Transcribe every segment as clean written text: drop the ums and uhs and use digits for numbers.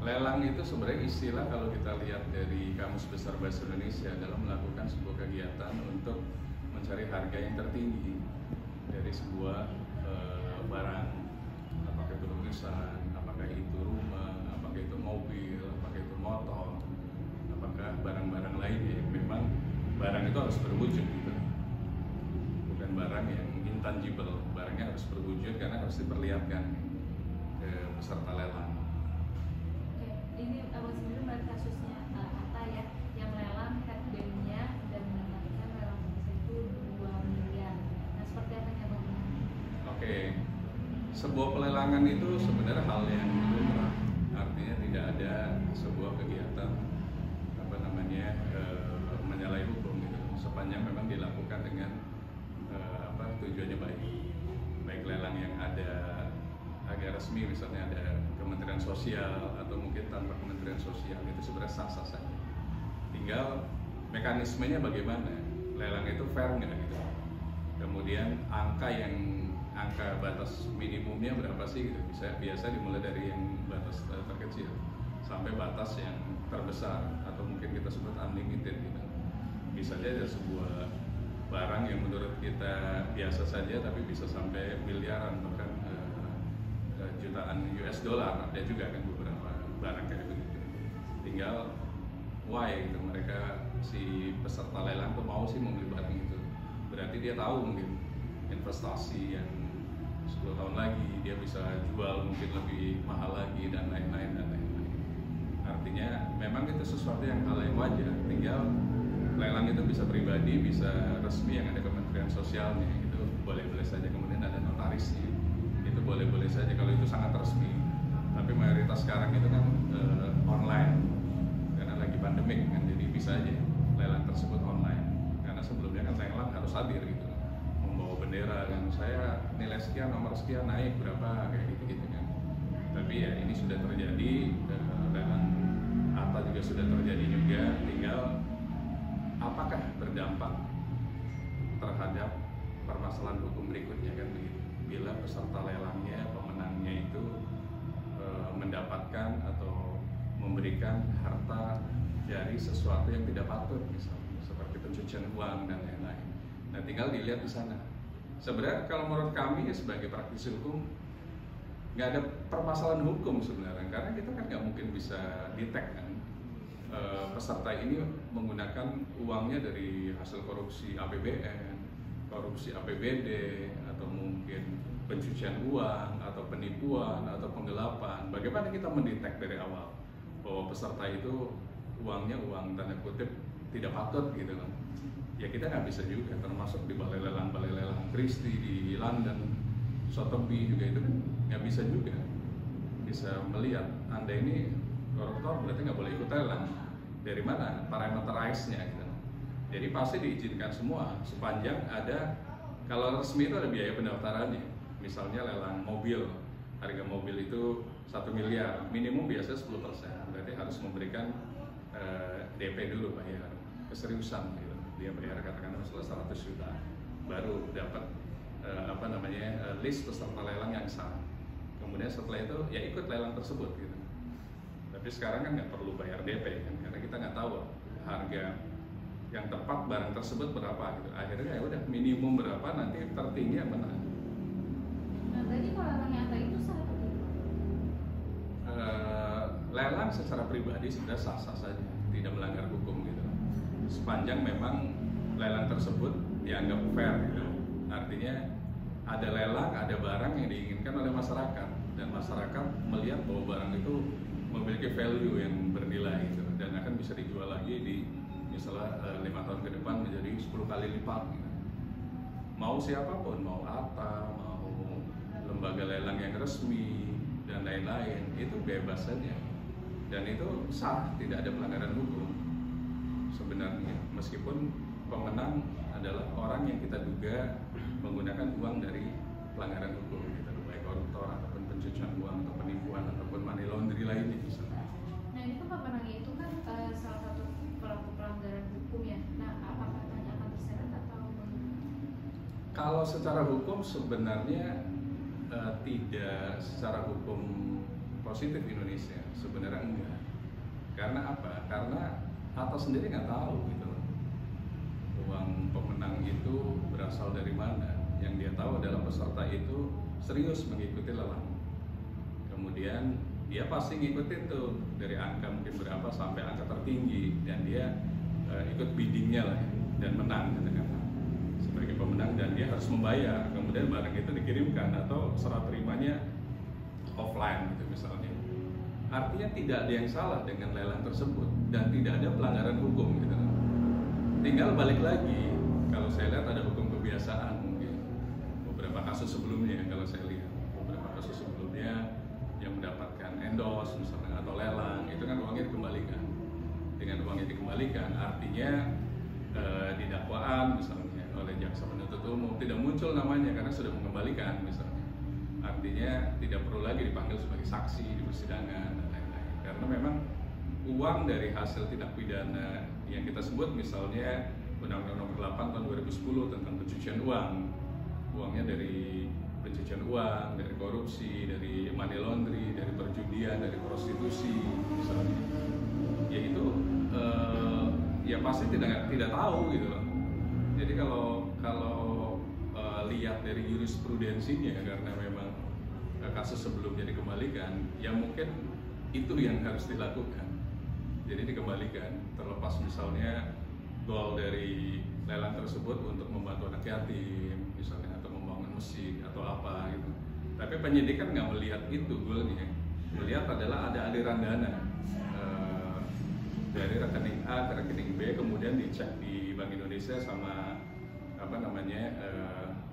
Lelang itu sebenarnya istilah kalau kita lihat dari Kamus Besar Bahasa Indonesia dalam melakukan sebuah kegiatan untuk mencari harga yang tertinggi dari sebuah barang, apakah itu lukisan, apakah itu rumah, apakah itu mobil, apakah itu motor, apakah barang-barang lainnya. Memang barang itu harus berwujud gitu, bukan barang yang intangible. Barangnya harus berwujud karena harus diperlihatkan ke peserta lelang. Oke, ini abang sendiri melihat kasusnya Atta ya, yang lelang headbandnya dan mendapatkan lelang sebesar itu 2 miliar. Nah, seperti apa ya bang? Oke, sebuah pelelangan itu sebenarnya hal yang lumrah. Artinya tidak ada sebuah kegiatan menyalahi hukum gitu, sepanjang memang dilakukan dengan tujuannya baik lelang yang ada agak resmi, misalnya ada Kementerian Sosial atau mungkin tanpa Kementerian Sosial, itu sebenarnya sah-sah saja. Tinggal mekanismenya bagaimana, lelang itu fair nggak gitu, kemudian angka batas minimumnya berapa sih gitu. Biasa dimulai dari yang batas terkecil sampai batas yang terbesar atau mungkin kita sebut unlimited gitu. Bisa saja ada sebuah barang yang menurut kita biasa saja tapi bisa sampai miliaran, bahkan jutaan US dollar. Ada juga kan beberapa barang kayak begitu. Tinggal why gitu, mereka si peserta lelang tuh mau sih membeli barang itu, berarti dia tahu mungkin investasi yang 10 tahun lagi dia bisa jual mungkin lebih mahal lagi dan lain-lain. Artinya memang itu sesuatu yang hal yang wajar. Tinggal lelang itu bisa pribadi, bisa resmi yang ada Kementerian Sosialnya, itu boleh-boleh saja. Kemudian ada notarisnya, itu boleh-boleh saja kalau itu sangat resmi. Tapi mayoritas sekarang itu kan online karena lagi pandemik kan, jadi bisa aja lelang tersebut online. Karena sebelumnya kan lelang harus hadir gitu, membawa bendera kan, saya nilai sekian, nomor sekian, naik berapa, kayak gitu-gitu kan. Tapi ya ini sudah terjadi, lelang Atta juga sudah terjadi juga. Tinggal apakah berdampak terhadap permasalahan hukum berikutnya kan begitu. Bila peserta lelangnya, pemenangnya itu mendapatkan atau memberikan harta dari sesuatu yang tidak patut, misalnya seperti pencucian uang dan lain-lain. Nah, tinggal dilihat di sana. Sebenarnya kalau menurut kami sebagai praktisi hukum, nggak ada permasalahan hukum sebenarnya, karena kita kan nggak mungkin bisa detect kan peserta ini menggunakan uangnya dari hasil korupsi APBN, korupsi APBD, atau mungkin pencucian uang, atau penipuan, atau penggelapan. Bagaimana kita mendetek dari awal bahwa peserta itu uangnya uang tanda kutip tidak patut gitu kan? Ya kita nggak bisa juga, termasuk di balai lelang Christie di London, Sotheby juga itu nggak bisa juga bisa melihat Anda ini koruptor berarti nggak boleh ikut lelang. Dari mana parameterized-nya gitu. Jadi pasti diizinkan semua sepanjang ada, kalau resmi itu ada biaya pendaftarannya. Misalnya lelang mobil, harga mobil itu 1 miliar, minimum biasanya 10%, berarti harus memberikan DP dulu, bayar keseriusan gitu. Dia bayar katakanlah misalnya 100 juta, baru dapat list peserta lelang yang sah. Kemudian setelah itu ya ikut lelang tersebut gitu. Tapi sekarang kan nggak perlu bayar DP kan, karena kita nggak tahu harga yang tepat barang tersebut berapa gitu. Akhirnya ya udah minimum berapa, nanti tertinggi yang menang. Nah, berarti kalau lelangnya Atta itu sah atau tidak? Lelang secara pribadi sebenarnya sah-sah saja, tidak melanggar hukum gitu. Sepanjang memang lelang tersebut dianggap fair gitu. Artinya ada lelang, ada barang yang diinginkan oleh masyarakat, dan masyarakat melihat bahwa barang itu memiliki value yang bernilai gitu, dan akan bisa dijual lagi di misalnya 5 tahun ke depan menjadi 10 kali lipat gitu. Mau siapapun, mau Atta, mau lembaga lelang yang resmi dan lain-lain, itu bebas saja, dan itu sah, tidak ada pelanggaran hukum sebenarnya, meskipun pemenang adalah orang yang kita duga menggunakan uang dari pelanggaran hukum gitu, baik koruptor ataupun pencucian uang atau penipuan ataupun money laundry lainnya misalnya. Nah, ini kan pemenangnya itu kan salah satu pelaku pelanggaran hukum ya. Nah, apakah hanya akan terseret atau kalau secara hukum sebenarnya tidak secara hukum positif Indonesia? Sebenarnya enggak. Karena apa? Karena atas sendiri nggak tahu gitu loh. Uang pemenang itu berasal dari mana. Yang dia tahu adalah peserta itu serius mengikuti lelang. Kemudian dia pasti ngikutin tuh dari angka mungkin berapa sampai angka tertinggi, dan dia ikut biddingnya lah dan menang katakan sebagai pemenang, dan dia harus membayar. Kemudian barang itu dikirimkan atau serah terimanya offline gitu misalnya. Artinya tidak ada yang salah dengan lelang tersebut dan tidak ada pelanggaran hukum gitu. Tinggal balik lagi, kalau saya lihat ada hukum kebiasaan mungkin beberapa kasus sebelumnya. Kalau saya lihat beberapa kasus sebelumnya yang mendapatkan endorse misalnya atau lelang, itu kan uangnya dikembalikan. Dengan uangnya dikembalikan artinya di dakwaan misalnya oleh jaksa penuntut umum tidak muncul namanya karena sudah mengembalikan misalnya. Artinya tidak perlu lagi dipanggil sebagai saksi di persidangan dan lain-lain. Karena memang uang dari hasil tindak pidana yang kita sebut misalnya Undang-Undang Nomor 8 Tahun 2010 tentang pencucian uang. Uangnya dari pencucian uang, dari korupsi, dari money laundry, dari perjudian, dari prostitusi misalnya. Ya itu ya pasti tidak tahu gitu loh. Jadi kalau lihat dari jurisprudensinya, karena memang kasus sebelumnya dikembalikan, ya mungkin itu yang harus dilakukan. Jadi dikembalikan, terlepas misalnya goal dari lelang tersebut untuk membantu anak yatim misalnya, atau membangun masjid atau apa gitu. Tapi penyidik kan nggak melihat itu goalnya, melihat adalah ada aliran dana dari rekening A ke rekening B, kemudian dicek di Bank Indonesia sama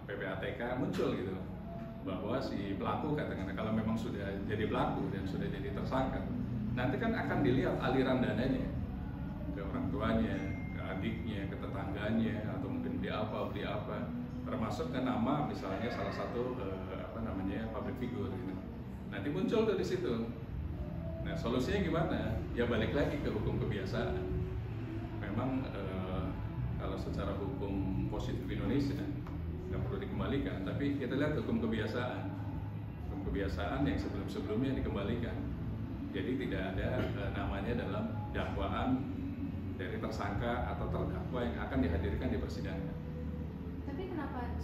PPATK, muncul gitu bahwa si pelaku katakanlah kalau memang sudah jadi pelaku dan sudah jadi tersangka, nanti kan akan dilihat aliran dananya ke orang tuanya, ke adiknya, ke tetangganya, atau mungkin beli apa, termasuk ke nama misalnya salah satu public figure gitu. Nanti muncul tuh di situ. Nah, solusinya gimana? Ya balik lagi ke hukum kebiasaan. Memang kalau secara hukum positif Indonesia nggak perlu dikembalikan, tapi kita lihat hukum kebiasaan yang sebelum-sebelumnya dikembalikan. Jadi tidak ada namanya dalam dakwaan dari tersangka atau terdakwa yang akan dihadirkan di persidangan. Tapi kenapa